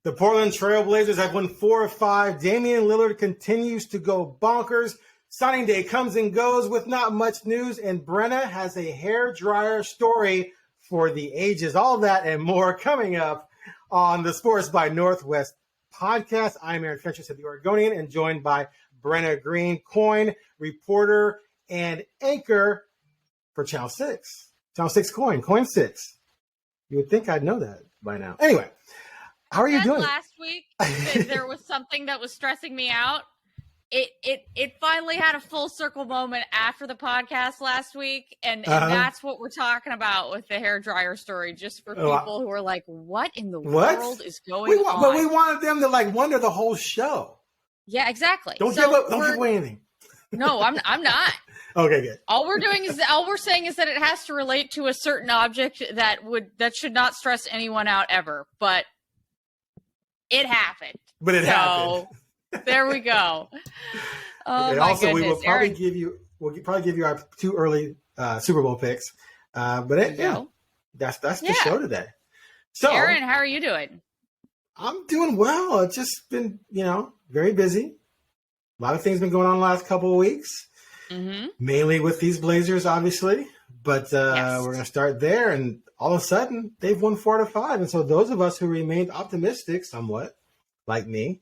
The Portland Trail Blazers have won 4 of 5. Damian Lillard continues to go bonkers. Signing day comes and goes with not much news, and Brenna has a hairdryer story for the ages. All that and more coming up on the Sports by Northwest podcast. I'm Aaron Fentress at the Oregonian and joined by Brenna Greene, KOIN reporter and anchor for Channel 6. Channel 6 KOIN, KOIN 6. You would think I'd know that by now. Anyway, how are you doing? Last week, there was something that was stressing me out. It finally had a full circle moment after the podcast last week, and that's what we're talking about with the hairdryer story, just for people who are like, what in the world is going on? But we wanted them to wonder the whole show. Yeah, exactly. Don't give away anything. No, I'm not. Okay, good. All we're saying is that it has to relate to a certain object that should not stress anyone out ever. But it happened. Happened. There we go. Oh, okay, my also, goodness. we will probably give you our 2 early Super Bowl picks. That's the show today. So, Aaron, how are you doing? I'm doing well. It's just been, very busy. A lot of things been going on the last couple of weeks, mainly with these Blazers, obviously. But we're going to start there, and all of a sudden, they've won 4 out of 5. And so those of us who remained optimistic somewhat, like me,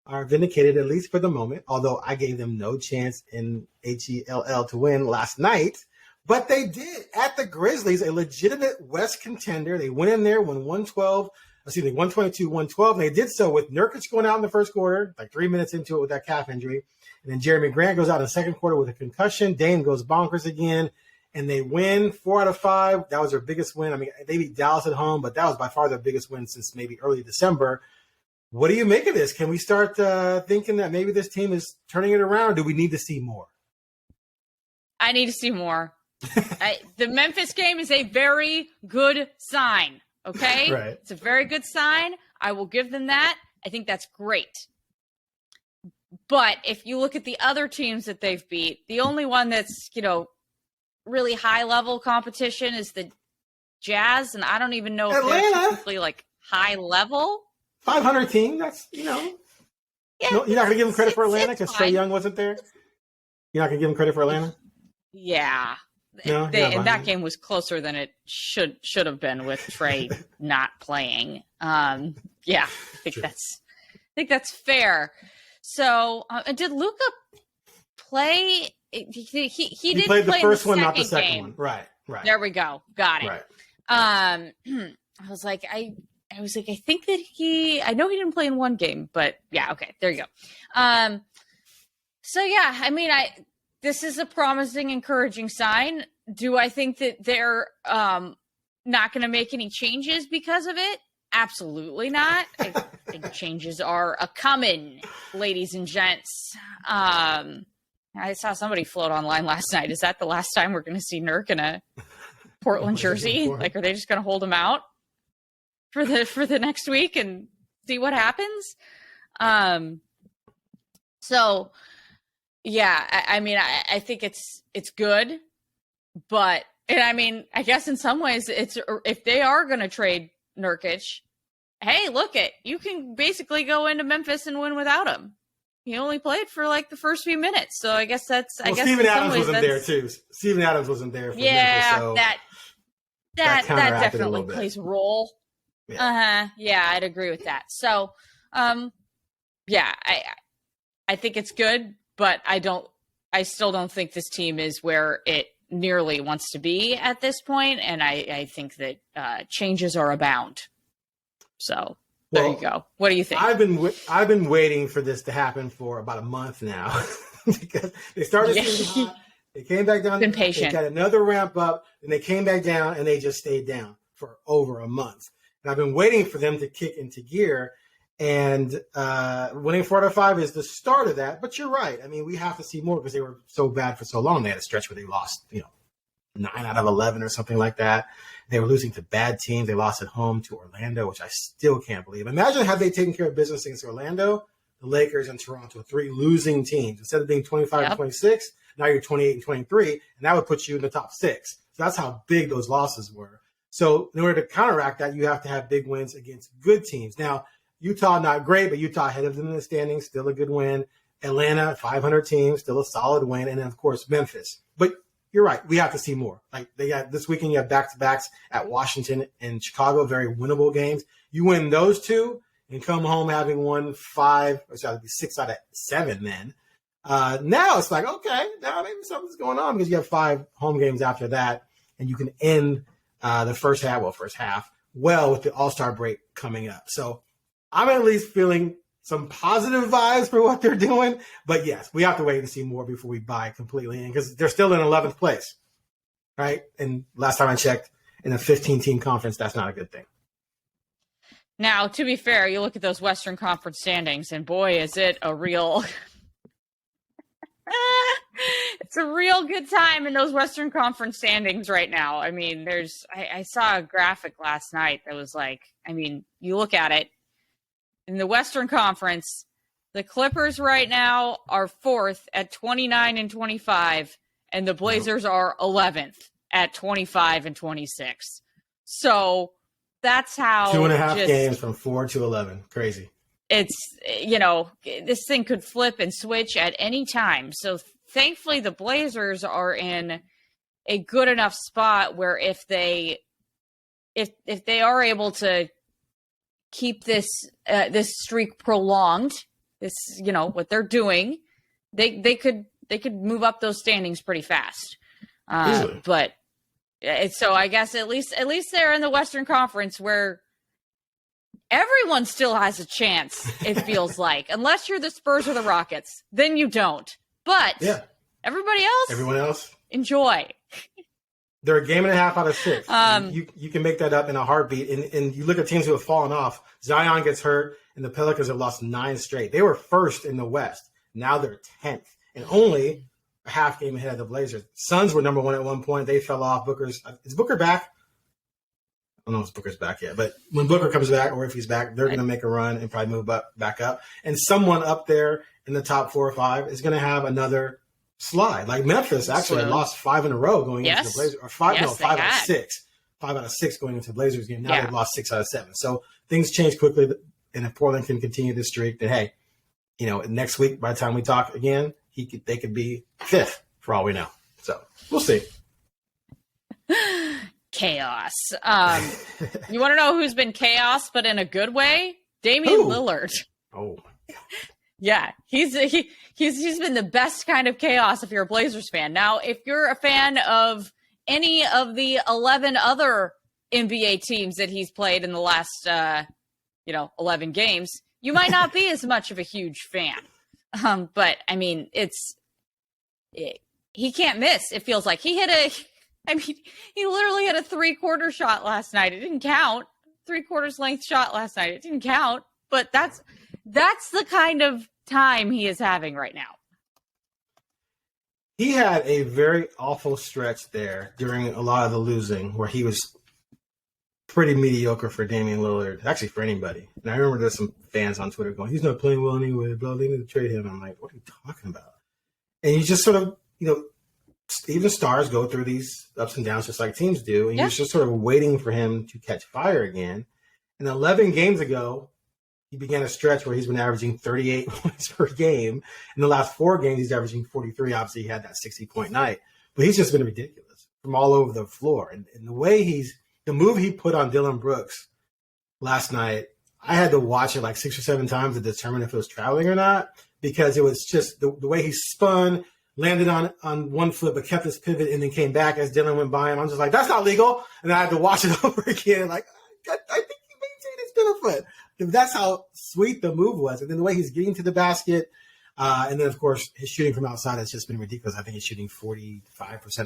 are vindicated, at least for the moment, although I gave them no chance in HELL to win last night. But they did at the Grizzlies, a legitimate West contender. They went in there, won 122-112, and they did so with Nurkic going out in the first quarter, like 3 minutes into it with that calf injury. And then Jeremy Grant goes out in the second quarter with a concussion. Dame goes bonkers again, and they win 4 out of 5. That was their biggest win. I mean, they beat Dallas at home, but that was by far their biggest win since maybe early December. What do you make of this? Can we start thinking that maybe this team is turning it around? Or do we need to see more? I need to see more. The Memphis game is a very good sign, okay? Right. It's a very good sign. I will give them that. I think that's great. But if you look at the other teams that they've beat, the only one that's, really high-level competition is the Jazz, and I don't even know if they're technically, high-level. 500 team, that's, Yeah, no, you're not going to give them credit for Atlanta because Trae Young wasn't there? You're not going to give them credit for Atlanta? Yeah. And that game was closer than it should have been with Trae not playing. I think that's fair. So, did Luka play? He did played the play first in the one, not the second game. one. Right. There we go. Got it. Right. I was like, I think that I know he didn't play in one game, but yeah, okay, there you go. This is a promising, encouraging sign. Do I think that they're not going to make any changes because of it? Absolutely not. I think changes are a-coming, ladies and gents. I saw somebody float online last night. Is that the last time we're going to see Nurk in a Portland jersey? Are they just going to hold him out for the next week and see what happens? I think it's good, but I guess in some ways it's, if they are going to trade Nurkic, hey, you can basically go into Memphis and win without him. He only played for the first few minutes, so I guess that's. Steven Adams wasn't there too. Steven Adams wasn't there for Memphis, so that definitely plays a role. Yeah. I'd agree with that. So, I think it's good, but I still don't think this team is where it nearly wants to be at this point, and I think that changes are abound. So there you go. What do you think? I've been waiting for this to happen for about a month now because they started season hot. They came back down. Been patient. They got another ramp up, and they came back down, and they just stayed down for over a month. And I've been waiting for them to kick into gear. And winning 4 out of 5 is the start of that. But you're right. We have to see more because they were so bad for so long. They had a stretch where they lost, 9 out of 11 or something like that. They were losing to bad teams. They lost at home to Orlando, which I still can't believe. Imagine had they taken care of business against Orlando, the Lakers, and Toronto, 3 losing teams. Instead of being 25 and 26, now you're 28 and 23, and that would put you in the top 6. So that's how big those losses were. So in order to counteract that, you have to have big wins against good teams. Now, Utah, not great, but Utah ahead of them in the standings, still a good win. Atlanta, 500 team, still a solid win. And then, of course, Memphis. But you're right. We have to see more. Like they got this weekend, you have back-to-backs at Washington and Chicago, very winnable games. You win those two and come home having won 5, or so that'd be 6 out of 7 then. Now it's like, okay, now maybe something's going on because you have 5 home games after that, and you can end the first half well with the All-Star break coming up. So I'm at least feeling some positive vibes for what they're doing. But yes, we have to wait and see more before we buy completely in because they're still in 11th place, right? And last time I checked, in a 15-team conference, that's not a good thing. Now, to be fair, you look at those Western Conference standings, and boy, is it a real it's a real good time in those Western Conference standings right now. I mean, I saw a graphic last night that was like, I mean, you look at it, in the Western Conference, the Clippers right now are 4th at 29 and 25, and the Blazers are 11th at 25 and 26. So that's how 2.5 games from 4 to 11. Crazy. It's, this thing could flip and switch at any time. So thankfully the Blazers are in a good enough spot where if they are able to keep this streak prolonged, what they're doing, they could move up those standings pretty fast. But so I guess at least they're in the Western Conference where everyone still has a chance, it feels like. Unless you're the Spurs or the Rockets, then you don't. But everyone else, enjoy. They're a game and a half out of 6. You can make that up in a heartbeat. And you look at teams who have fallen off. Zion gets hurt, and the Pelicans have lost 9 straight. They were first in the West. Now they're 10th, and only a half game ahead of the Blazers. Suns were number 1 at one point. They fell off. Is Booker back? I don't know if Booker's back yet. But when Booker comes back, or if he's back, they're going to make a run and probably move back up. And someone up there in the top 4 or 5 is going to have another slide. Like Memphis actually lost 5 in a row going into the Blazers, or 5 out of 6. 5 out of 6 going into the Blazers game. Now they've lost 6 out of 7. So things change quickly, and if Portland can continue this streak, then hey, next week by the time we talk again, they could be 5th for all we know. So we'll see. Chaos. You want to know who's been chaos, but in a good way? Damian Lillard. Oh my God. Yeah, he's been the best kind of chaos if you're a Blazers fan. Now, if you're a fan of any of the 11 other NBA teams that he's played in the last 11 games, you might not be as much of a huge fan. But I mean, he can't miss. It feels like he literally had a 3-quarter shot last night. It didn't count. 3/4 length shot last night. It didn't count. But that's the kind of time he is having right now. He had a very awful stretch there during a lot of the losing where he was pretty mediocre for Damian Lillard, actually for anybody. And I remember there's some fans on Twitter going, he's not playing well anyway, blah, they need to trade him. I'm like, what are you talking about? And you just sort of, even stars go through these ups and downs just like teams do. And you're just sort of waiting for him to catch fire again. And 11 games ago, he began a stretch where he's been averaging 38 points per game. In the last 4 games, he's averaging 43. Obviously, he had that 60-point night. But he's just been ridiculous from all over the floor. And the way the move he put on Dylan Brooks last night, I had to watch it like 6 or 7 times to determine if it was traveling or not, because it was just the way he spun, landed on one foot, but kept his pivot and then came back as Dylan went by him. I'm just like, that's not legal. And I had to watch it over again. Like, I think he maintained his pivot foot. That's how sweet the move was. And then the way he's getting to the basket. And then, of course, his shooting from outside has just been ridiculous. I think he's shooting 45%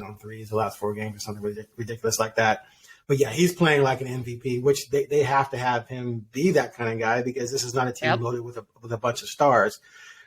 on threes the last 4 games or something ridiculous like that. But, yeah, he's playing like an MVP, which they have to have him be that kind of guy because this is not a team loaded with a bunch of stars.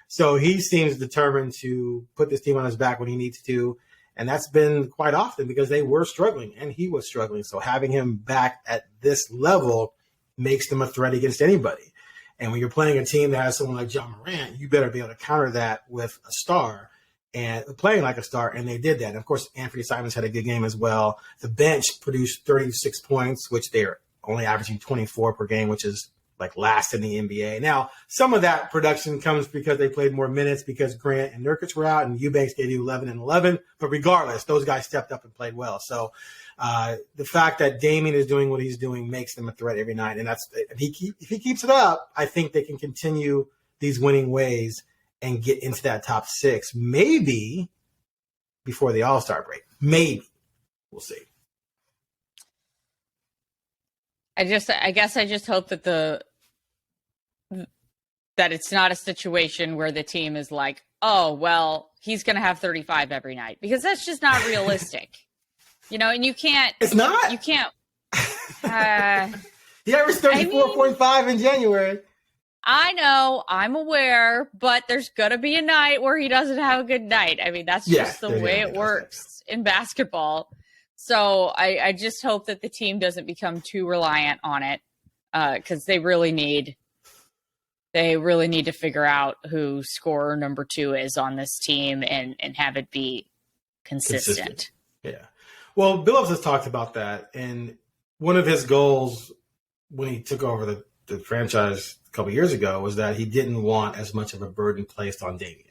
So he seems determined to put this team on his back when he needs to. And that's been quite often because they were struggling and he was struggling. So having him back at this level makes them a threat against anybody. And when you're playing a team that has someone like John Morant, you better be able to counter that with a star and playing like a star. And they did that. And of course, Anthony Simons had a good game as well. The bench produced 36 points, which they're only averaging 24 per game, which is like last in the NBA. Now, some of that production comes because they played more minutes because Grant and Nurkic were out, and Eubanks gave you 11 and 11. But regardless, those guys stepped up and played well. So the fact that Damian is doing what he's doing makes them a threat every night. And that's if he keeps it up, I think they can continue these winning ways and get into that top 6, maybe before the All-Star break. Maybe. We'll see. I guess I just hope that that it's not a situation where the team is like, oh, well, he's going to have 35 every night, because that's just not realistic. And you can't. It's not. You can't. He averaged 34.5 in January. I know, I'm aware, but there's going to be a night where he doesn't have a good night. I mean, that's just the way it works in basketball. So I just hope that the team doesn't become too reliant on it, because they really need to figure out who scorer number 2 is on this team and have it be consistent. Yeah. Well, Billups has talked about that, and one of his goals when he took over the franchise a couple years ago was that he didn't want as much of a burden placed on Damian.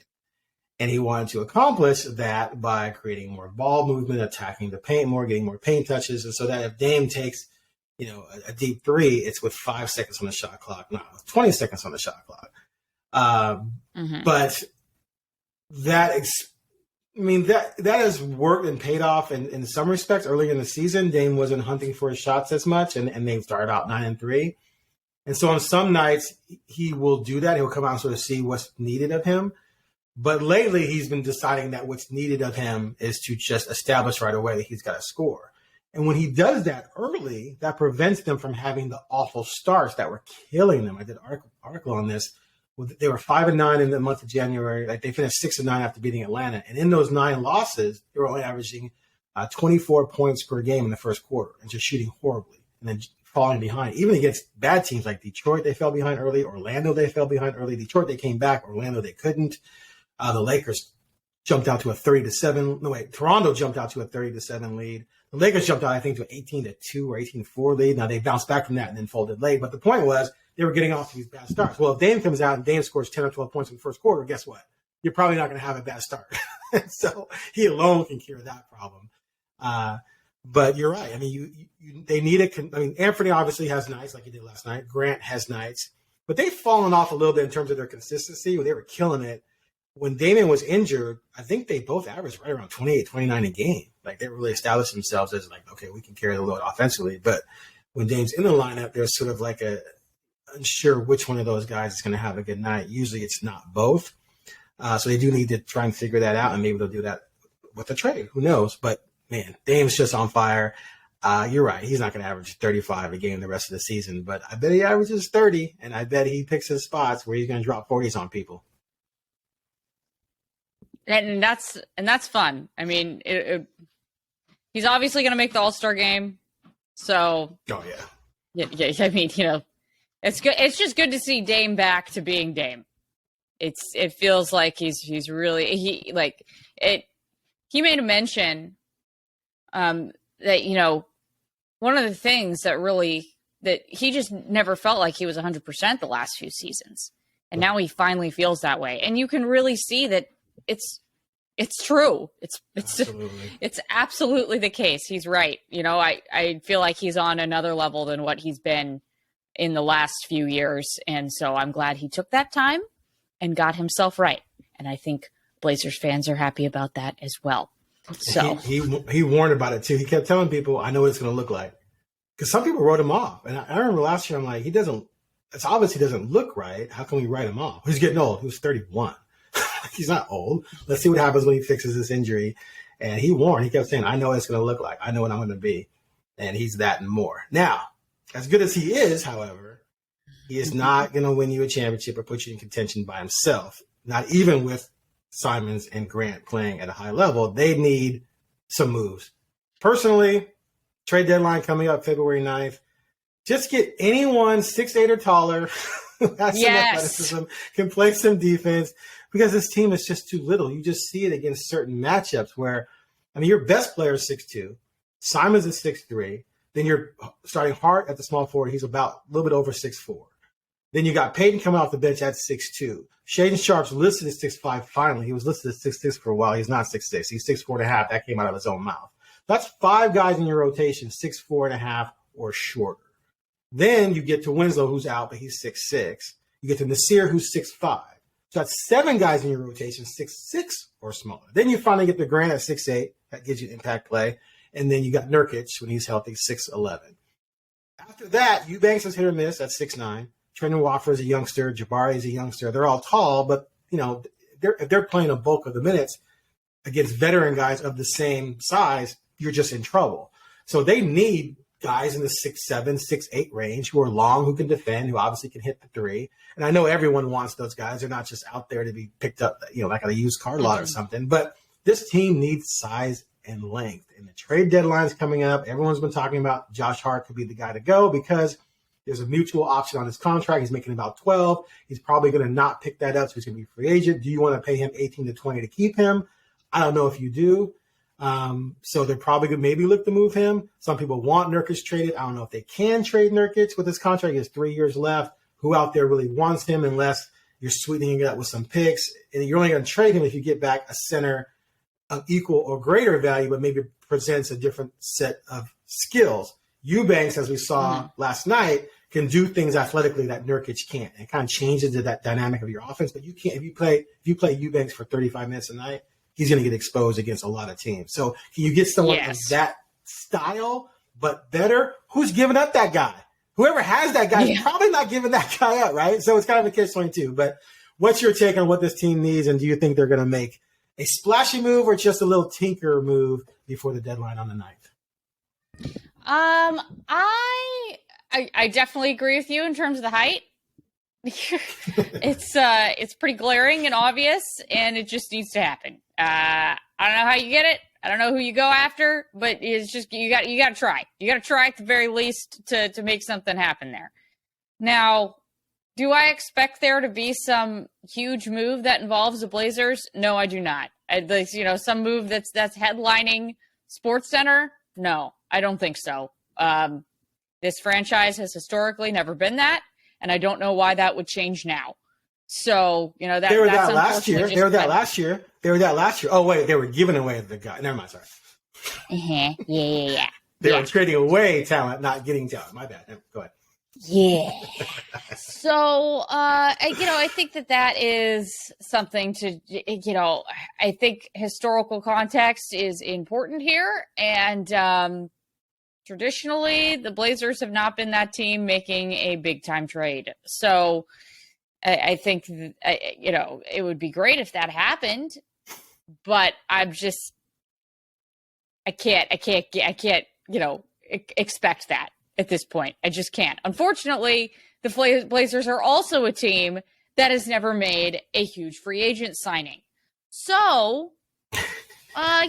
And he wanted to accomplish that by creating more ball movement, attacking the paint more, getting more paint touches. And so that if Dame takes, a deep 3, it's with 5 seconds on the shot clock, not with 20 seconds on the shot clock. But that has worked and paid off in some respects. Early in the season, Dame wasn't hunting for his shots as much, and they started out 9-3. And so on some nights, he will do that. He'll come out and sort of see what's needed of him. But lately, he's been deciding that what's needed of him is to just establish right away that he's got to score. And when he does that early, that prevents them from having the awful starts that were killing them. I did an article on this. They were 5-9 in the month of January. Like, they finished 6-9 after beating Atlanta. And in those 9 losses, they were only averaging 24 points per game in the first quarter and just shooting horribly and then falling behind. Even against bad teams like Detroit, they fell behind early. Orlando, they fell behind early. Detroit, they came back. Orlando, they couldn't. The Lakers jumped out to a 30-7. No, wait, Toronto jumped out to a 30-7 lead. The Lakers jumped out, I think, to an 18-2 or 18-4 lead. Now, they bounced back from that and then folded late. But the point was, they were getting off to these bad starts. Well, if Dame comes out and Dame scores 10 or 12 points in the first quarter, guess what? You're probably not going to have a bad start. So he alone can cure that problem. But you're right. I mean, they need Anthony obviously has nights like he did last night. Grant has nights. But they've fallen off a little bit in terms of their consistency. They were killing it. When Damian was injured, I think they both averaged right around 28, 29 a game. Like, they really established themselves as like, okay, we can carry the load offensively. But when Dame's in the lineup, there's sort of like unsure which one of those guys is going to have a good night. Usually it's not both. So they do need to try and figure that out, and maybe they'll do that with a trade. Who knows? But, man, Dame's just on fire. You're right. He's not going to average 35 a game the rest of the season. But I bet he averages 30, and I bet he picks his spots where he's going to drop 40s on people. And that's fun. I mean, he's obviously going to make the All-Star game. So, oh yeah. I mean, it's good. It's just good to see Dame back to being Dame. It feels like he's really he made a mention that one of the things that he just never felt like he was 100% the last few seasons, and now he finally feels that way, and you can really see that it's true. It's absolutely the case. He's right. I feel like he's on another level than what he's been in the last few years, and so I'm glad he took that time and got himself right. And I think Blazers fans are happy about that as well. So he warned about it too. He kept telling people, "I know what it's going to look like," because some people wrote him off. And I remember last year, I'm like, it's obvious he doesn't look right. How can we write him off? He's getting old. He was 31. He's not old. Let's see what happens when he fixes this injury. And he warned. He kept saying, "I know what it's going to look like. I know what I'm going to be." And he's that and more. Now, as good as he is, however, he is not going to win you a championship or put you in contention by himself. Not even with Simons and Grant playing at a high level. They need some moves. Personally, trade deadline coming up February 9th. Just get anyone 6'8" or taller who has some athleticism, can play some defense, because this team is just too little. You just see it against certain matchups where, your best player is 6'2", Simons is 6'3", then you're starting Hart at the small forward. He's about a little bit over 6'4". Then you got Peyton coming off the bench at 6'2". Shaden Sharp's listed at 6'5". Finally, he was listed at 6'6" for a while. He's not 6'6". He's 6'4.5". That came out of his own mouth. That's 5 guys in your rotation, 6'4.5" or shorter. Then you get to Winslow, who's out, but he's 6'6". You get to Nasir, who's 6'5". So that's 7 guys in your rotation, 6'6" or smaller. Then you finally get to Grant at 6'8". That gives you impact play. And then you got Nurkic when he's healthy, 6'11". After that, Eubanks is hit or miss at 6'9". Trendon Watford is a youngster. Jabari is a youngster. They're all tall, but if they're playing a bulk of the minutes against veteran guys of the same size, you're just in trouble. So they need guys in the 6'7", 6'8" range who are long, who can defend, who obviously can hit the three. And I know everyone wants those guys. They're not just out there to be picked up, like at a used car lot or something. But this team needs size and length. And the trade deadline is coming up. Everyone's been talking about Josh Hart could be the guy to go because there's a mutual option on his contract. He's making about 12. He's probably going to not pick that up, so he's going to be a free agent. Do you want to pay him 18 to 20 to keep him? I don't know if you do. So they're probably going to maybe look to move him. Some people want Nurkic traded. I don't know if they can trade Nurkic with his contract. He has 3 years left. Who out there really wants him unless you're sweetening it up with some picks? And you're only going to trade him if you get back a center of equal or greater value, but maybe presents a different set of skills. Eubanks, as we saw last night, can do things athletically that Nurkic can't. It kind of changes that dynamic of your offense. But you can't if you play Eubanks for 35 minutes a night, he's going to get exposed against a lot of teams. So can you get someone of that style but better? Who's giving up that guy? Whoever has that guy is probably not giving that guy up, right? So it's kind of a catch-22. But what's your take on what this team needs, and do you think they're going to make a splashy move or just a little tinker move before the deadline on the 9th? I definitely agree with you in terms of the height. It's pretty glaring and obvious, and it just needs to happen. I don't know how you get it. I don't know who you go after, but it's just you got to try. You got to try at the very least to make something happen there. Now, do I expect there to be some huge move that involves the Blazers? No, I do not. Some move that's headlining SportsCenter? No, I don't think so. This franchise has historically never been that, and I don't know why that would change now. So, they were that last year. They were that last year. Oh, wait, they were giving away the guy. Never mind, sorry. Yeah. They were trading away talent, not getting talent. My bad. Go ahead. Yeah. So, I think that is something to, I think historical context is important here. And traditionally, the Blazers have not been that team making a big-time trade. So I think, it would be great if that happened. But I can't, expect that. At this point, I just can't. Unfortunately, the Blazers are also a team that has never made a huge free agent signing. So, what are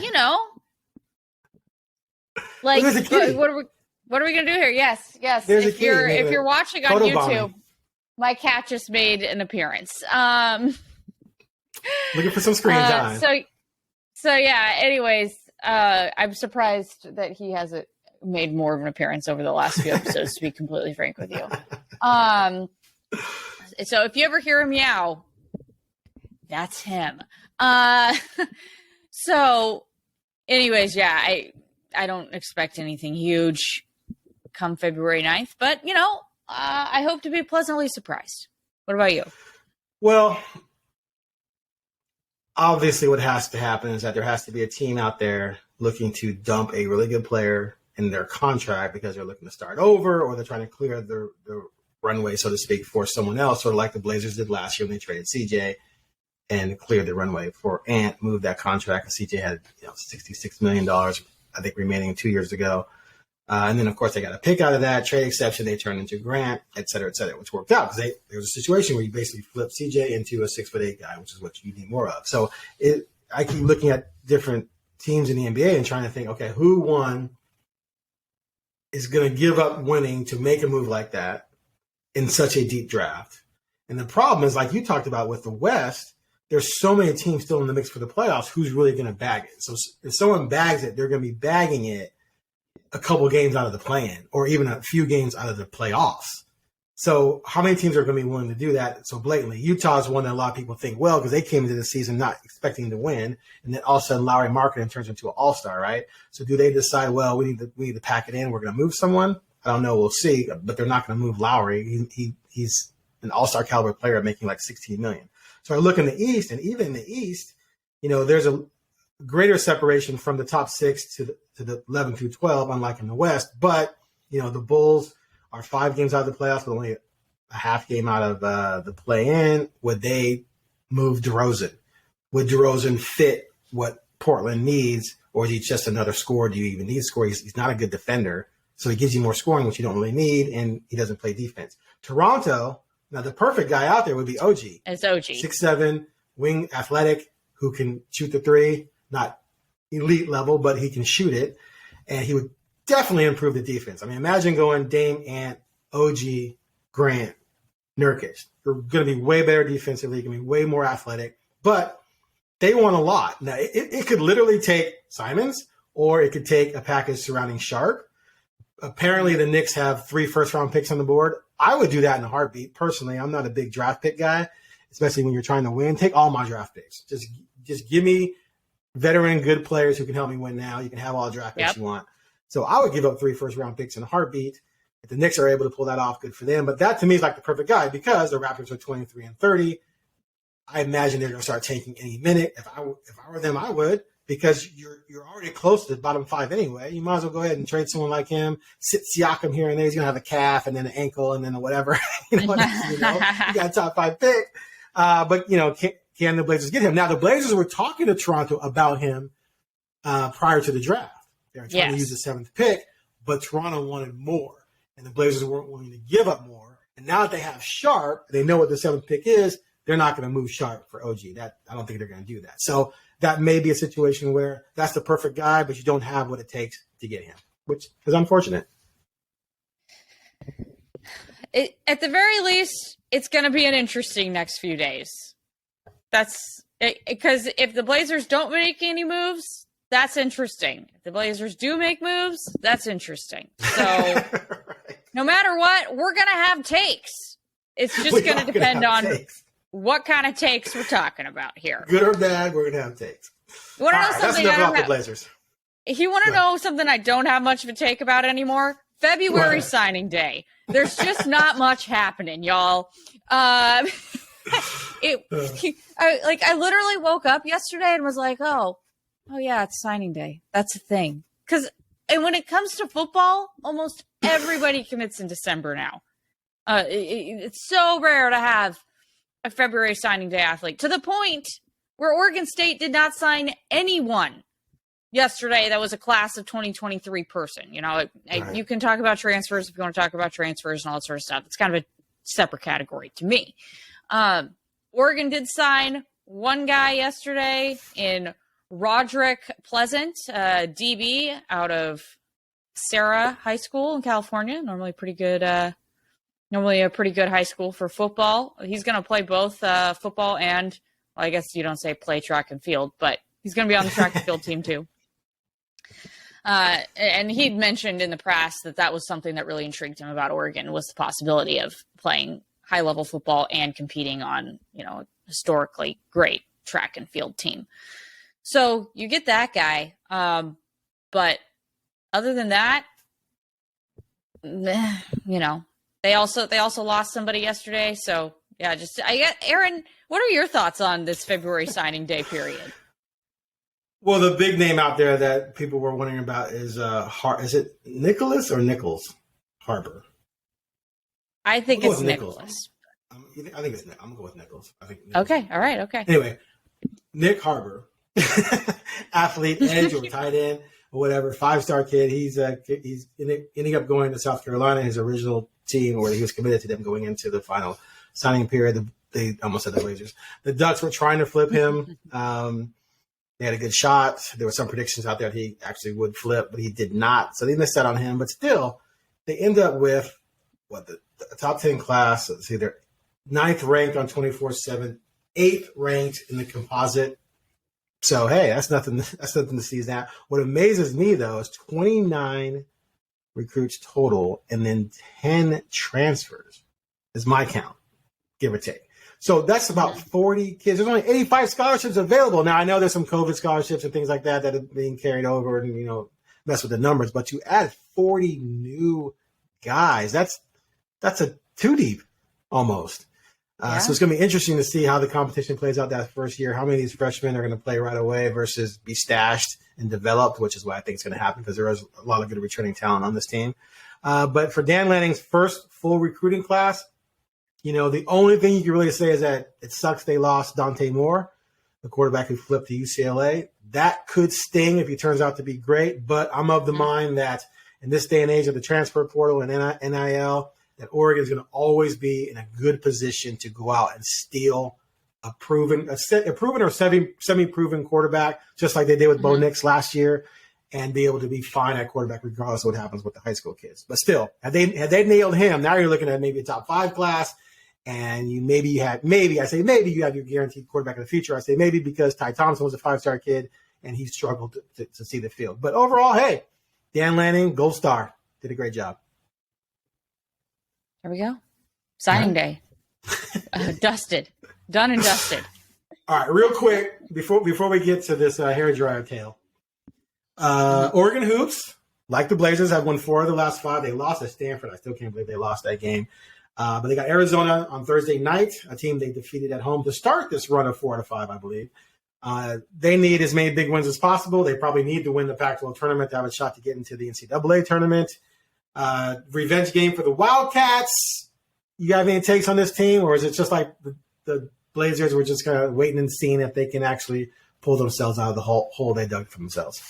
we gonna do here? Yes. If you're watching on YouTube, my cat just made an appearance. Looking for some screen time. So yeah. Anyways, I'm surprised that he hasn't made more of an appearance over the last few episodes, to be completely frank with you. So if you ever hear him meow, that's him. So anyways, yeah, I don't expect anything huge come February 9th, but I hope to be pleasantly surprised. What about you? Well, obviously what has to happen is that there has to be a team out there looking to dump a really good player in their contract because they're looking to start over, or they're trying to clear the runway, so to speak, for someone else, sort of like the Blazers did last year when they traded CJ and cleared the runway for Ant, moved that contract. And CJ had $66 million, I think, remaining 2 years ago. And then, of course, they got a pick out of that trade exception. They turned into Grant, et cetera, which worked out because there was a situation where you basically flipped CJ into a 6'8" guy, which is what you need more of. So I keep looking at different teams in the NBA and trying to think, okay, who won is going to give up winning to make a move like that in such a deep draft. And the problem is, like you talked about with the West, there's so many teams still in the mix for the playoffs. Who's really going to bag it? So if someone bags it, they're going to be bagging it a couple games out of the play-in or even a few games out of the playoffs. So how many teams are going to be willing to do that so blatantly? Utah's one that a lot of people think, well, because they came into the season not expecting to win, and then all of a sudden Lauri Markkanen turns into an all-star, right? So do they decide, well, we need to pack it in, we're going to move someone? I don't know, we'll see, but they're not going to move Lauri. He's an all-star caliber player making like $16 million. So I look in the East, and even in the East, there's a greater separation from the top 6 to the 11 through 12, unlike in the West. But, the Bulls are 5 games out of the playoffs, but only a half game out of the play-in. Would they move DeRozan? Would DeRozan fit what Portland needs, or is he just another scorer? Do you even need a scorer? He's not a good defender, so he gives you more scoring, which you don't really need, and he doesn't play defense. Toronto, now the perfect guy out there would be OG. It's OG. 6'7", wing, athletic, who can shoot the three, not elite level, but he can shoot it, and he would definitely improve the defense. I mean, imagine going Dame, Ant, OG, Grant, Nurkic. You're going to be way better defensively. You're going to be way more athletic. But they want a lot. Now, it could literally take Simons, or it could take a package surrounding Sharp. Apparently, the Knicks have 3 first-round picks on the board. I would do that in a heartbeat. Personally, I'm not a big draft pick guy, especially when you're trying to win. Take all my draft picks. Just give me veteran good players who can help me win now. You can have all the draft picks you want. So I would give up 3 first-round picks in a heartbeat. If the Knicks are able to pull that off, good for them. But that, to me, is like the perfect guy because the Raptors are 23-30. I imagine they're going to start tanking any minute. If I were them, I would, because you're already close to the bottom 5 anyway. You might as well go ahead and trade someone like him. Sit Siakam here and there. He's going to have a calf and then an ankle and then whatever. You got a top 5 pick. But, can the Blazers get him? Now, the Blazers were talking to Toronto about him prior to the draft. They were trying to use the 7th pick, but Toronto wanted more, and the Blazers weren't willing to give up more. And now that they have Sharp, they know what the 7th pick is, they're not going to move Sharp for OG. I don't think they're going to do that. So that may be a situation where that's the perfect guy, but you don't have what it takes to get him, which is unfortunate. At the very least, it's going to be an interesting next few days. That's because if the Blazers don't make any moves, that's interesting. If the Blazers do make moves, that's interesting. So right. No matter what, we're going to have takes. It's just going to depend on what kind of takes we're talking about here. Good or bad, we're going to have takes. You want to know something? That's enough about the Blazers. If you want to know something I don't have much of a take about anymore, February signing day. There's just not much happening, y'all. I literally woke up yesterday and was like, oh yeah, it's signing day. That's a thing. And when it comes to football, almost everybody commits in December now. It's so rare to have a February signing day athlete, to the point where Oregon State did not sign anyone yesterday that was a class of 2023 person. You can talk about transfers if you want to talk about transfers and all that sort of stuff. It's kind of a separate category to me. Oregon did sign one guy yesterday in Roderick Pleasant, DB out of Sarah High School in California. Normally a pretty good high school for football. He's going to play both football and, well, I guess you don't say play track and field, but he's going to be on the track and field team too. And he'd mentioned in the press that was something that really intrigued him about Oregon, was the possibility of playing high-level football and competing on, a historically great track and field team. So you get that guy. But other than that, they also lost somebody yesterday. So yeah, Aaron, what are your thoughts on this February signing day period? Well, the big name out there that people were wondering about is it Nicholas or Nichols Harbor? I think it's Nicholas. I think it's Nick. I'm gonna go with Nichols. I think. Okay. All right. Okay. Anyway, Nick Harbor, athlete, edge or tight end or whatever, 5-star kid. He's ending up going to South Carolina, his original team, where he was committed to them going into the final signing period. They almost said the Blazers. The Ducks were trying to flip him. They had a good shot. There were some predictions out there that he actually would flip, but he did not. So they missed out on him. But still, they end up with the top 10 class. Let's see, they're 9th ranked on 24/7, 8th ranked in the composite. So hey, that's nothing to seize at. What amazes me though is 29 recruits total, and then 10 transfers. is my count, give or take. So that's about 40 kids. There's only 85 scholarships available. Now, I know there's some COVID scholarships and things like that are being carried over and, mess with the numbers. But you add 40 new guys. That's a two deep almost. So it's going to be interesting to see how the competition plays out that first year, how many of these freshmen are going to play right away versus be stashed and developed, which is what I think is going to happen because there is a lot of good returning talent on this team. But for Dan Lanning's first full recruiting class, the only thing you can really say is that it sucks they lost Dante Moore, the quarterback who flipped to UCLA. That could sting if he turns out to be great, but I'm of the mind that in this day and age of the transfer portal and NIL, that Oregon is going to always be in a good position to go out and steal a proven or semi-proven quarterback, just like they did with Bo Nix last year, and be able to be fine at quarterback regardless of what happens with the high school kids. But still, had they nailed him, now you're looking at maybe a top 5 class, and you have your guaranteed quarterback in the future. I say maybe because Ty Thompson was a 5-star kid and he struggled to see the field. But overall, hey, Dan Lanning, gold star, did a great job. There we go. Signing day. Dusted. Done and dusted. All right, real quick, before we get to this hair dryer tale. Oregon Hoops, like the Blazers, have won 4 of the last 5. They lost at Stanford. I still can't believe they lost that game. But they got Arizona on Thursday night, a team they defeated at home to start this run of 4 out of 5, I believe. They need as many big wins as possible. They probably need to win the Pac-12 tournament to have a shot to get into the NCAA tournament. Revenge game for the Wildcats. You got any takes on this team, or is it just like the Blazers were just kind of waiting and seeing if they can actually pull themselves out of the hole they dug for themselves?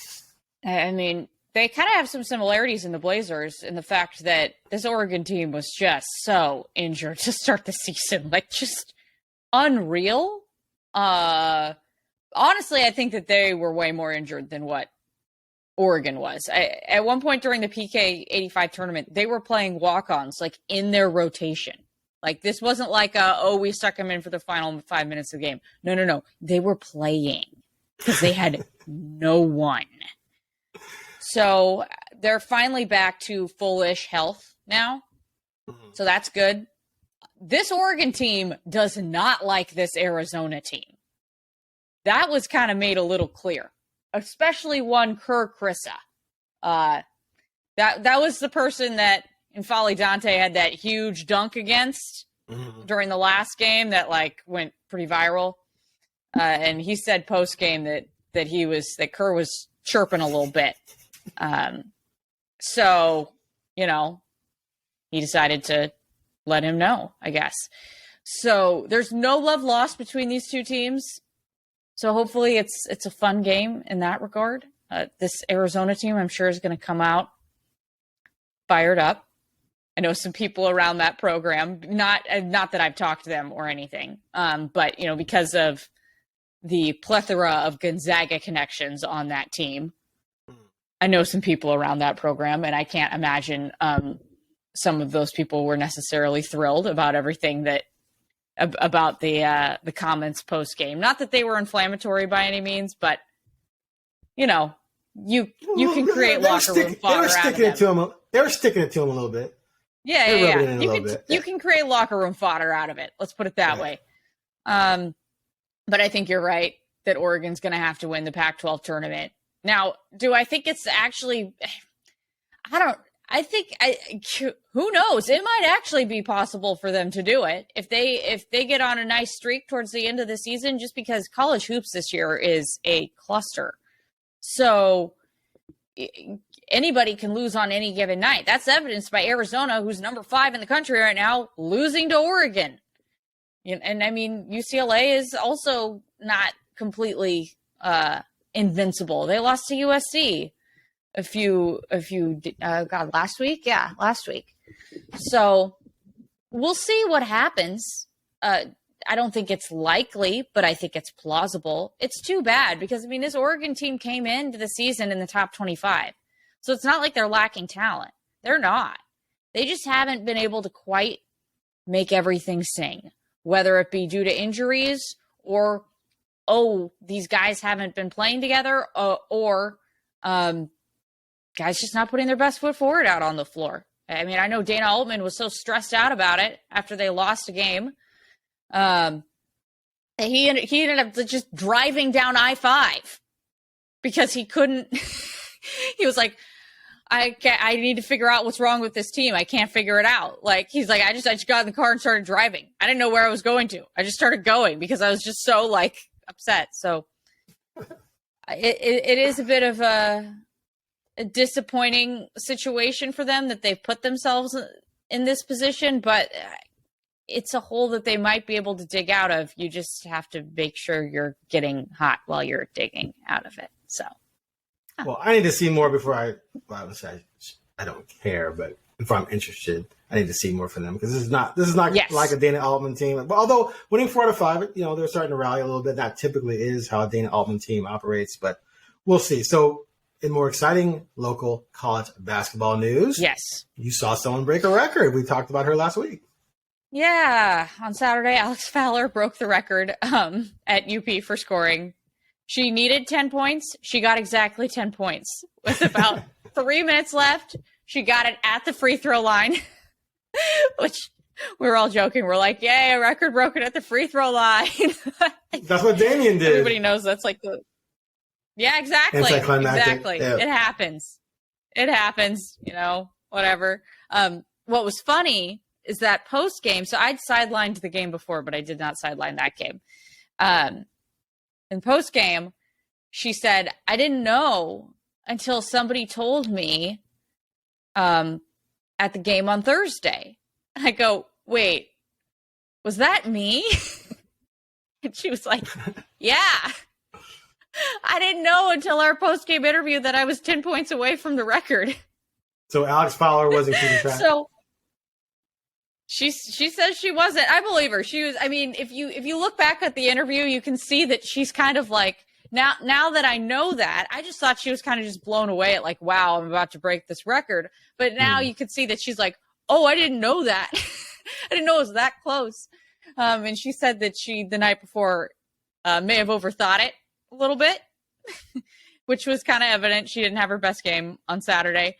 I mean, they kind of have some similarities in the Blazers in the fact that this Oregon team was just so injured to start the season, like just unreal. Honestly, I think that they were way more injured than what Oregon was. At one point during the PK 85 tournament, they were playing walk-ons like in their rotation. Like this wasn't like we stuck them in for the final 5 minutes of the game. No. They were playing because they had no one. So they're finally back to full-ish health now. So that's good. This Oregon team does not like this Arizona team. That was kind of made a little clear, especially one Kerr Krissa. That was the person that N'Faly Dante had that huge dunk against during the last game that like went pretty viral. And he said post game that Kerr was chirping a little bit. So, he decided to let him know, I guess. So there's no love lost between these two teams. So hopefully it's a fun game in that regard. This Arizona team, I'm sure, is going to come out fired up. I know some people around that program, not that I've talked to them or anything, but, because of the plethora of Gonzaga connections on that team, I know some people around that program, and I can't imagine some of those people were necessarily thrilled about everything about the comments post game. Not that they were inflammatory by any means, but you can create locker room fodder out of them. They were sticking it to him a little bit. Yeah. You can create locker room fodder out of it. Let's put it that way. But I think you're right that Oregon's going to have to win the Pac-12 tournament. Now, do I think it's actually? Who knows? It might actually be possible for them to do it if they get on a nice streak towards the end of the season, just because college hoops this year is a cluster. So anybody can lose on any given night. That's evidenced by Arizona, who's number 5 in the country right now, losing to Oregon. And I mean, UCLA is also not completely invincible. They lost to USC last week. Yeah, last week. So we'll see what happens. I don't think it's likely, but I think it's plausible. It's too bad because, this Oregon team came into the season in the top 25. So it's not like they're lacking talent. They're not. They just haven't been able to quite make everything sing, whether it be due to injuries or, these guys haven't been playing together, or guys just not putting their best foot forward out on the floor. I mean, I know Dana Altman was so stressed out about it after they lost a game. He ended up just driving down I-5 because he couldn't. He was like, I need to figure out what's wrong with this team. I can't figure it out. Like, he's like, I just got in the car and started driving. I didn't know where I was going to. I just started going because I was just so like upset. So it is a bit of a disappointing situation for them that they've put themselves in this position, but it's a hole that they might be able to dig out of. You just have to make sure you're getting hot while you're digging out of it. So. Well, I need to see more before I don't care, but if I'm interested, I need to see more from them because this is not yes. like a Dana Altman team. But although winning 4 out of 5, they're starting to rally a little bit. That typically is how a Dana Altman team operates, but we'll see. So, in more exciting local college basketball news, yes, you saw someone break a record. We talked about her last week. Yeah, on Saturday, Alex Fowler broke the record at UP for scoring. She needed 10 points. She got exactly 10 points. With about 3 minutes left, she got it at the free throw line, which we were all joking. We're like, yay, a record broken at the free throw line. That's what Damian did. Everybody knows that's like the... Yeah, exactly. Exactly. Yeah. It happens. It happens, whatever. What was funny is that post game, so I'd sidelined the game before, but I did not sideline that game. In post game, she said, I didn't know until somebody told me at the game on Thursday. I go, wait, was that me? And she was like, yeah. I didn't know until our post game interview that I was 10 points away from the record. So Alex Fowler wasn't keeping track. So she says she wasn't. I believe her. She was. I mean, if you look back at the interview, you can see that she's kind of like now that I know that, I just thought she was kind of just blown away at like, wow, I'm about to break this record. But now you can see that she's like, oh, I didn't know that. I didn't know it was that close. And she said that she the night before may have overthought it a little bit, which was kind of evident. She didn't have her best game on Saturday.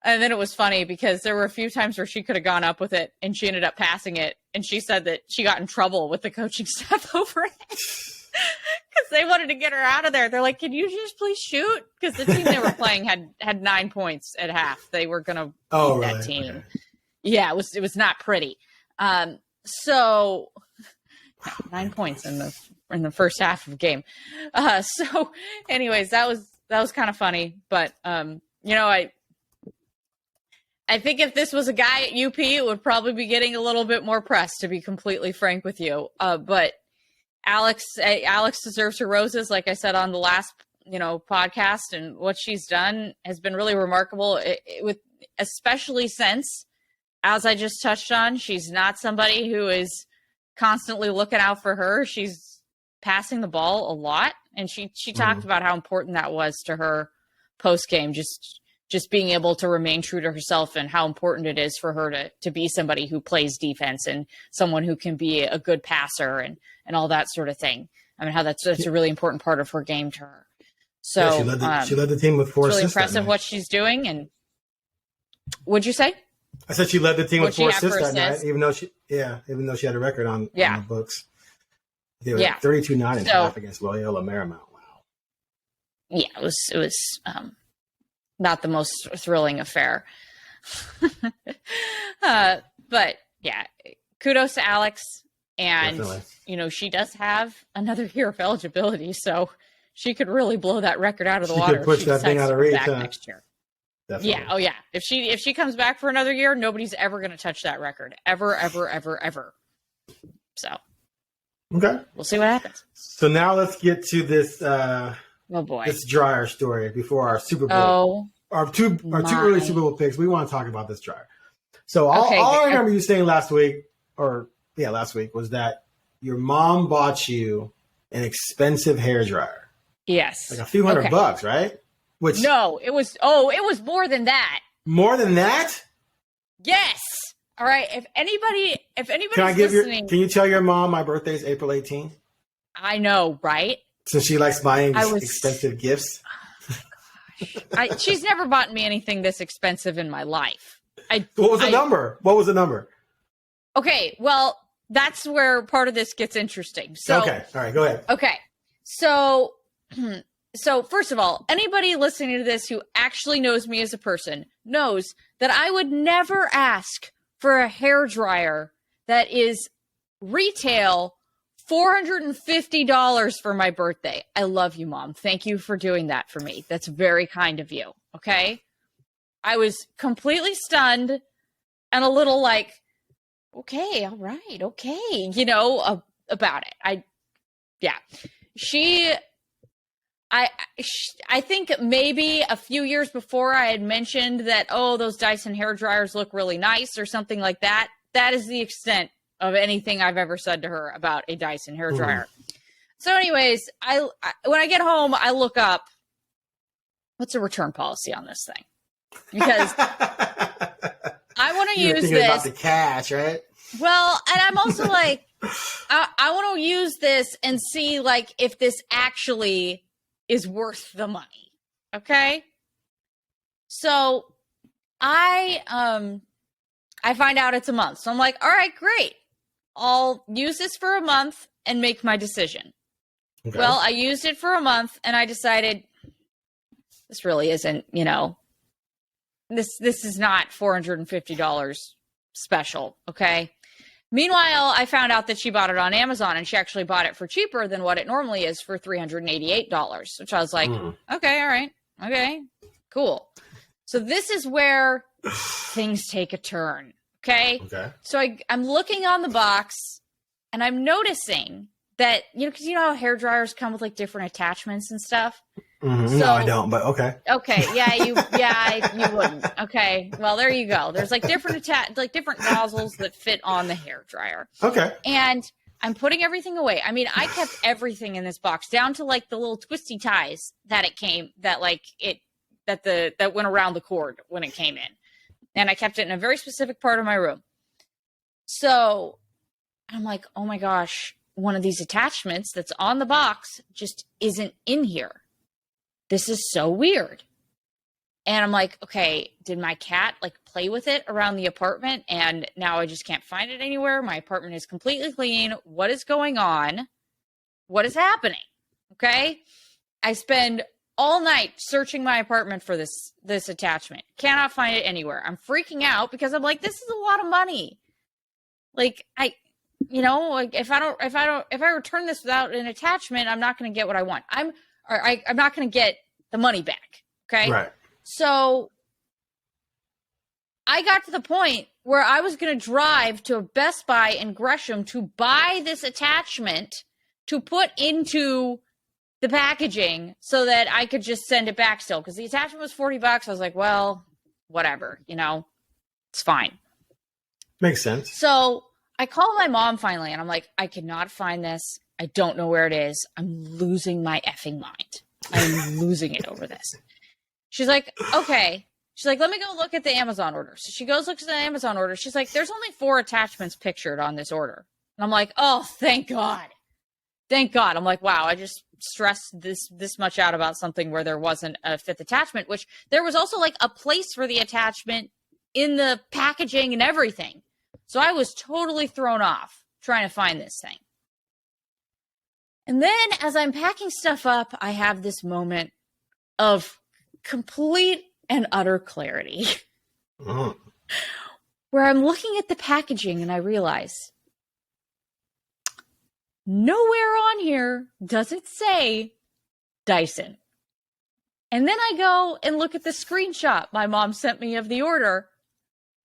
And then it was funny because there were a few times where she could have gone up with it and she ended up passing it. And she said that she got in trouble with the coaching staff over it because they wanted to get her out of there. They're like, can you just please shoot? Because the team they were playing had 9 points at half. They were going to beat that team. Okay. Yeah, it was not pretty. So 9 points in the first half of the game. So anyways, that was kind of funny, but I think if this was a guy at UP, it would probably be getting a little bit more press, to be completely frank with you. But Alex deserves her roses, like I said on the last podcast, and what she's done has been really remarkable. Especially since, as I just touched on, she's not somebody who is constantly looking out for her. She's passing the ball a lot, and she talked about how important that was to her post game. Just being able to remain true to herself and how important it is for her to be somebody who plays defense and someone who can be a good passer and all that sort of thing. I mean, how that's a really important part of her game to her. So yeah, she led the team with 4 assists. Really impressive what she's doing. And what'd you say? I said she led the team with 4 assists that night, even though she had a record on the books. They were 32-9 and half against Loyola Marymount. Wow. Yeah, it was not the most thrilling affair. But yeah, kudos to Alex. And, definitely. She does have another year of eligibility, so she could really blow that record out of the water. She could push that thing out of reach next year. Definitely. Yeah. Oh yeah. If she comes back for another year, nobody's ever going to touch that record. Ever. So. Okay. We'll see what happens. So now let's get to this, oh boy, this dryer story before our Super Bowl. Our two early Super Bowl picks. We want to talk about this dryer. So all I remember you saying last week was that your mom bought you an expensive hairdryer. Yes. Like a few $100, right? Which no, it was more than that. More than that? Yes. All right. If anybody's listening, can you tell your mom my birthday is April 18th? I know, right? So she likes buying expensive gifts. She's never bought me anything this expensive in my life. What was the number? What was the number? Okay, well, that's where part of this gets interesting. So, okay, all right, go ahead. Okay, so first of all, anybody listening to this who actually knows me as a person knows that I would never ask for a hairdryer that is retail $450 for my birthday. I love you, Mom. Thank you for doing that for me. That's very kind of you. Okay. I was completely stunned and a little like, okay, all right, okay, about it. I think maybe a few years before I had mentioned that, oh, those Dyson hair dryers look really nice or something like that. That is the extent of anything I've ever said to her about a Dyson hair dryer. So anyways, I when I get home, I look up what's the return policy on this thing, because I want to use this. About the cash, right? Well, and I'm also like, I want to use this and see like if this actually is worth the money. Okay. So I find out it's a month. So I'm like, all right, great. I'll use this for a month and make my decision. Okay. Well, I used it for a month and I decided this really isn't, this is not $450 special. Okay. Meanwhile, I found out that she bought it on Amazon and she actually bought it for cheaper than what it normally is for $388, which I was like, okay, all right. Okay, cool. So this is where things take a turn. Okay. So I'm looking on the box and I'm noticing that, because how hair dryers come with like different attachments and stuff. So, no, I don't, but okay. Okay, you wouldn't. Okay, well there you go. There's like different different nozzles that fit on the hair dryer. Okay. And I'm putting everything away. I mean, I kept everything in this box down to like the little twisty ties that that went around the cord when it came in, and I kept it in a very specific part of my room. So I'm like, oh my gosh, one of these attachments that's on the box just isn't in here. This is so weird. And I'm like, okay, did my cat like play with it around the apartment and now I just can't find it anywhere? My apartment is completely clean. What is going on? What is happening? Okay. I spend all night searching my apartment for this attachment. Cannot find it anywhere. I'm freaking out because I'm like, this is a lot of money. Like if I return this without an attachment, I'm not going to get what I want. I'm not going to get the money back. Okay. Right. So I got to the point where I was going to drive to a Best Buy in Gresham to buy this attachment to put into the packaging so that I could just send it back still. Because the attachment was $40. I was like, well, whatever, it's fine. Makes sense. So I called my mom finally and I'm like, I cannot find this. I don't know where it is. I'm losing my effing mind. I'm losing it over this. She's like, okay. She's like, let me go look at the Amazon order. So she goes, looks at the Amazon order. She's like, there's only 4 attachments pictured on this order. And I'm like, oh, thank God. Thank God. I'm like, wow, I just stressed this much out about something where there wasn't a 5th attachment, which there was also like a place for the attachment in the packaging and everything. So I was totally thrown off trying to find this thing. And then as I'm packing stuff up, I have this moment of complete and utter clarity where I'm looking at the packaging and I realize nowhere on here does it say Dyson. And then I go and look at the screenshot my mom sent me of the order.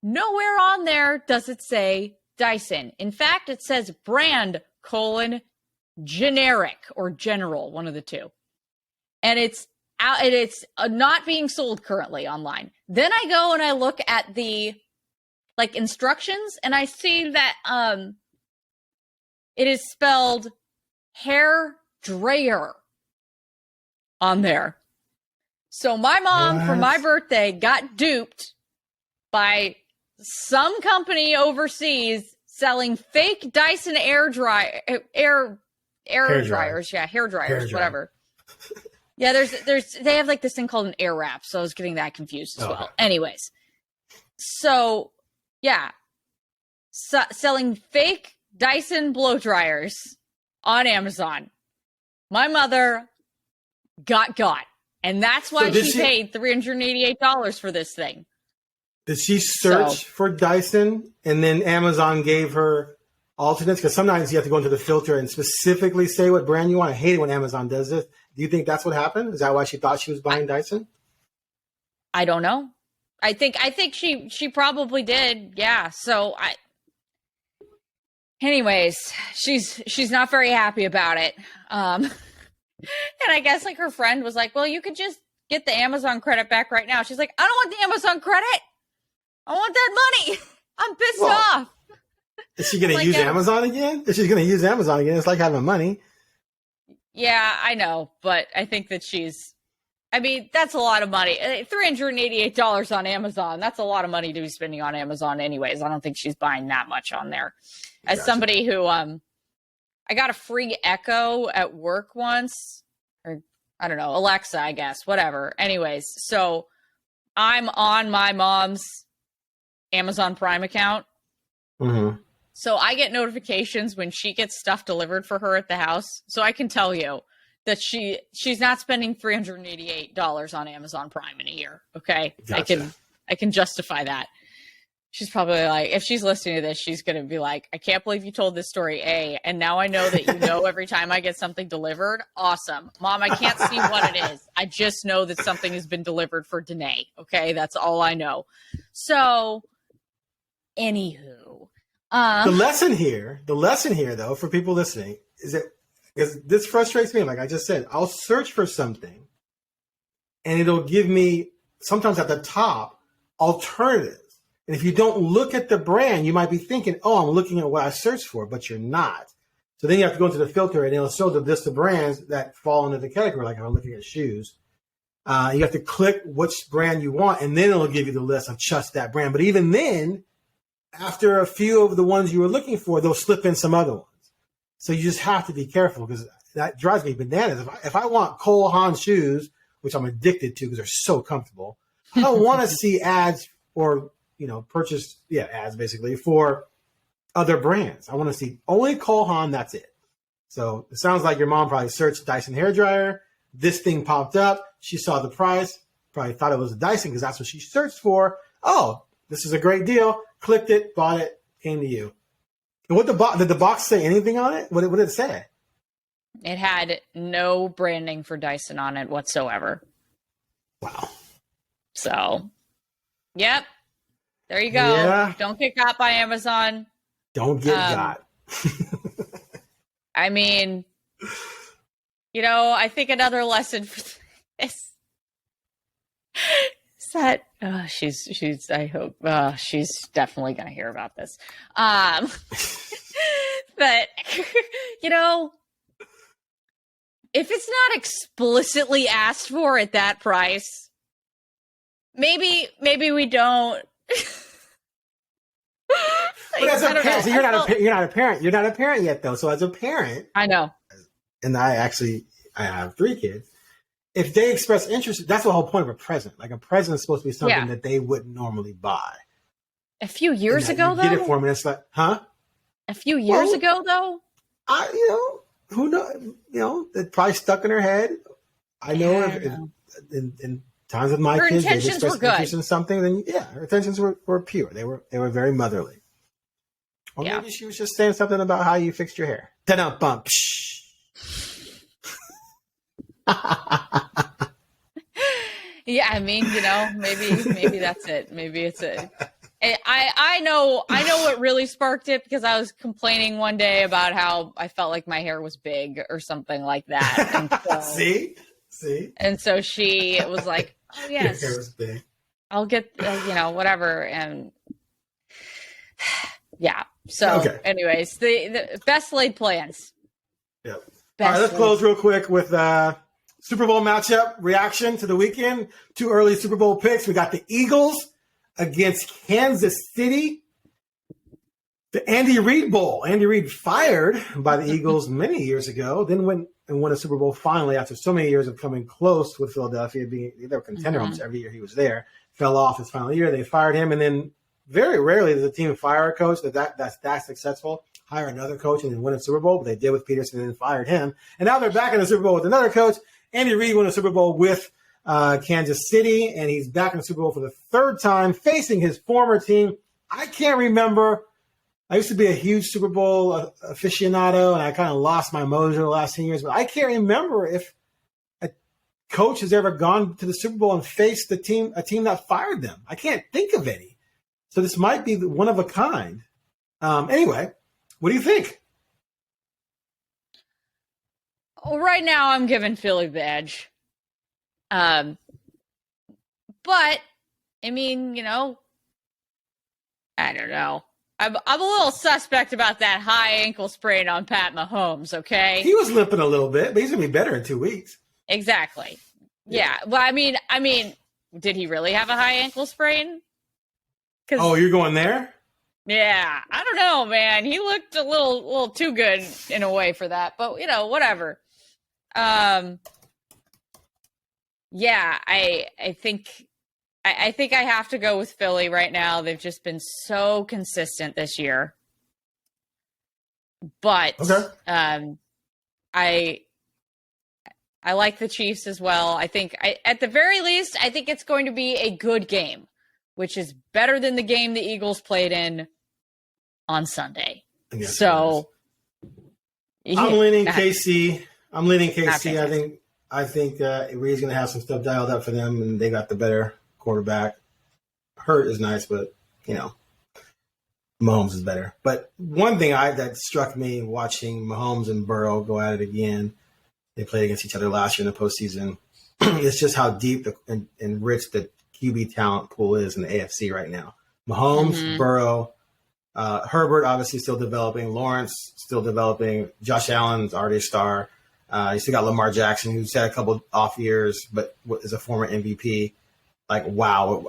Nowhere on there does it say Dyson. In fact, it says brand : generic or general, one of the two. And it's not being sold currently online. Then I go and I look at the instructions and I see that it is spelled hair dryer on there. So my mom for my birthday got duped by some company overseas selling fake Dyson hair dryers, whatever. Yeah, they have like this thing called an air wrap, so I was getting that confused as well. Anyways, So, yeah. Selling fake Dyson blow dryers on Amazon. My mother got. And that's why she paid $388 for this thing. Did she search for Dyson and then Amazon gave her alternates? Because sometimes you have to go into the filter and specifically say what brand you want. I hate it when Amazon does this. Do you think that's what happened? Is that why she thought she was buying Dyson? I don't know. I think she probably did. Yeah. So anyways, she's not very happy about it. And I guess like her friend was like, well, you could just get the Amazon credit back right now. She's like, I don't want the Amazon credit. I want that money. I'm pissed off. Is she going to use Amazon again? If she's going to use Amazon again, it's like having money. Yeah, I know. But I think that that's a lot of money. $388 on Amazon. That's a lot of money to be spending on Amazon anyways. I don't think she's buying that much on there. As somebody who, I got a free Echo at work once. Or, I don't know, Alexa, I guess. Whatever. Anyways, so I'm on my mom's Amazon Prime account. Mm-hmm. So I get notifications when she gets stuff delivered for her at the house. So I can tell you that she's not spending $388 on Amazon Prime in a year. Okay. Gotcha. I can justify that. She's probably like, if she's listening to this, she's going to be like, I can't believe you told this story, A. And now I know that you know every time I get something delivered. Awesome. Mom, I can't see what it is. I just know that something has been delivered for Danae. Okay. That's all I know. So, anywho. The lesson here, though, for people listening, is that because this frustrates me, like I just said, I'll search for something and it'll give me sometimes at the top alternatives. And if you don't look at the brand, you might be thinking, oh, I'm looking at what I searched for, but you're not. So then you have to go into the filter and it'll show the list of brands that fall into the category. Like if I'm looking at shoes, you have to click which brand you want, and then it'll give you the list of just that brand. But even then, after a few of the ones you were looking for, they'll slip in some other ones. So you just have to be careful because that drives me bananas. If I want Cole Haan shoes, which I'm addicted to because they're so comfortable, I don't want to see ads or purchase ads basically for other brands. I want to see only Cole Haan. That's it. So it sounds like your mom probably searched Dyson hairdryer. This thing popped up. She saw the price, probably thought it was a Dyson because that's what she searched for. Oh, this is a great deal. Clicked it, bought it, came to you. And did the box say anything on it? What did it say? It had no branding for Dyson on it whatsoever. Wow. So, yep. There you go. Yeah. Don't get got by Amazon. Don't get got. I mean, I think another lesson for this is that I hope she's definitely going to hear about this. But, if it's not explicitly asked for at that price, maybe we don't. But as a parent, so you're not a parent. You're not a parent yet, though. So as a parent, I know. And I have 3 kids. If they express interest, that's the whole point of a present. Like a present is supposed to be something that they wouldn't normally buy. A few years ago, though, get it for them, and it's like, huh? A few years ago, though, who knows? It probably stuck in her head. I know in times with my kids, they expressed interest in something. Then her intentions were pure. They were very motherly. Or maybe she was just saying something about how you fixed your hair. Ta-da, bump. Yeah, I mean, maybe that's it. Maybe it's it. I know what really sparked it because I was complaining one day about how I felt like my hair was big or something like that. And so, See? And so she was like, oh, yes. Your hair was big. I'll get, whatever. And yeah. So anyways, the best laid plans. Yep. All right, let's close real quick with Super Bowl matchup reaction to the weekend. 2 early Super Bowl picks. We got the Eagles against Kansas City. The Andy Reid Bowl. Andy Reid fired by the Eagles many years ago, then went and won a Super Bowl finally after so many years of coming close with Philadelphia. They were contender almost every year he was there. fell off his final year. They fired him, and then very rarely does a team fire a coach that's successful, hire another coach and then win a Super Bowl. But they did with Peterson and then fired him. And now they're back in the Super Bowl with another coach. Andy Reid won a Super Bowl with Kansas City, and he's back in the Super Bowl for the third time, facing his former team. I can't remember. I used to be a huge Super Bowl aficionado, and I kind of lost my mojo the last 10 years. But I can't remember if a coach has ever gone to the Super Bowl and faced a team that fired them. I can't think of any. So this might be one of a kind. Anyway, what do you think? Well, right now I'm giving Philly the edge. But, I mean, I don't know. I'm a little suspect about that high ankle sprain on Pat Mahomes, okay? He was limping a little bit, but he's going to be better in 2 weeks. Exactly. Yeah. Well, I mean, did he really have a high ankle sprain? Oh, you're going there? Yeah. I don't know, man. He looked a little too good in a way for that, but whatever. Yeah, I think I have to go with Philly right now. They've just been so consistent this year. But okay. I like the Chiefs as well. I think at the very least, I think it's going to be a good game, which is better than the game the Eagles played in on Sunday. Yes, so I'm leaning KC. I think Reed's going to have some stuff dialed up for them, and they got the better quarterback. Hurt is nice, but Mahomes is better. But one thing that struck me watching Mahomes and Burrow go at it again, they played against each other last year in the postseason. It's just how deep and rich the QB talent pool is in the AFC right now. Mahomes, Burrow, Herbert obviously still developing, Lawrence still developing, Josh Allen's already a star. You still got Lamar Jackson, who's had a couple off years, but is a former MVP. Like, wow.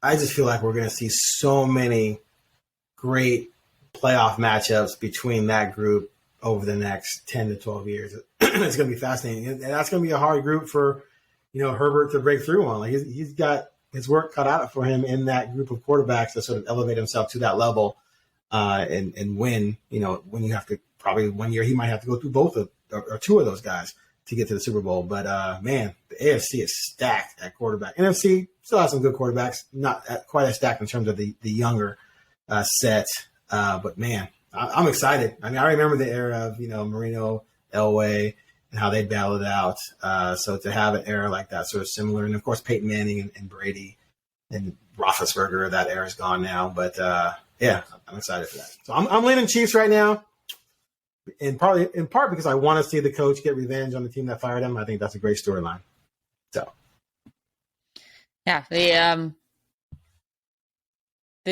I just feel like we're going to see so many great playoff matchups between that group over the next 10 to 12 years. It's going to be fascinating. And that's going to be a hard group for, Herbert to break through on. Like he's got his work cut out for him in that group of quarterbacks to sort of elevate himself to that level and win, when you have to probably 1 year, he might have to go through both or two of those guys to get to the Super Bowl. But, man, the AFC is stacked at quarterback. NFC still has some good quarterbacks, not quite as stacked in terms of the younger set. But, man, I'm excited. I mean, I remember the era of, Marino, Elway, and how they battled it out. So to have an era like that, sort of similar. And, of course, Peyton Manning and Brady and Roethlisberger, that era's gone now. But, yeah, I'm excited for that. So I'm leaning Chiefs right now. In part because I want to see the coach get revenge on the team that fired him. I think that's a great storyline. So, yeah, the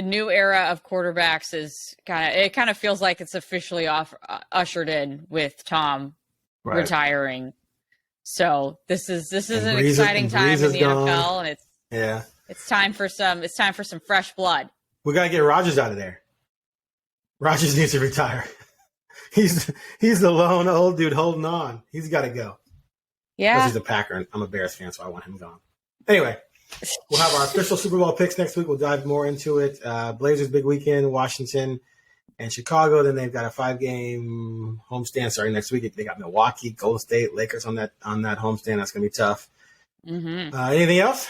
new era of quarterbacks is kind of feels like it's officially ushered in with Tom retiring. So this is an exciting time in the NFL, and it's time for some fresh blood. We gotta get Rodgers out of there. Rodgers needs to retire. He's the lone old dude holding on. He's got to go. Yeah. Because he's a Packer, and I'm a Bears fan, so I want him gone. Anyway, we'll have our official Super Bowl picks next week. We'll dive more into it. Blazers big weekend, Washington and Chicago. Then they've got a 5-game homestand starting next week. They got Milwaukee, Golden State, Lakers on that homestand. That's going to be tough. Mm-hmm. Anything else?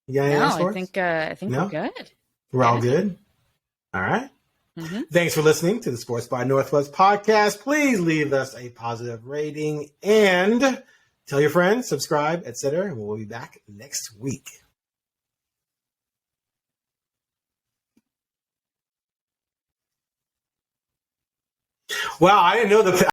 You got anything else for us? I think we're good. We're all good? All right. Mm-hmm. Thanks for listening to the Sports by Northwest podcast. Please leave us a positive rating and tell your friends, subscribe, etc. And we'll be back next week. Wow, I didn't know that.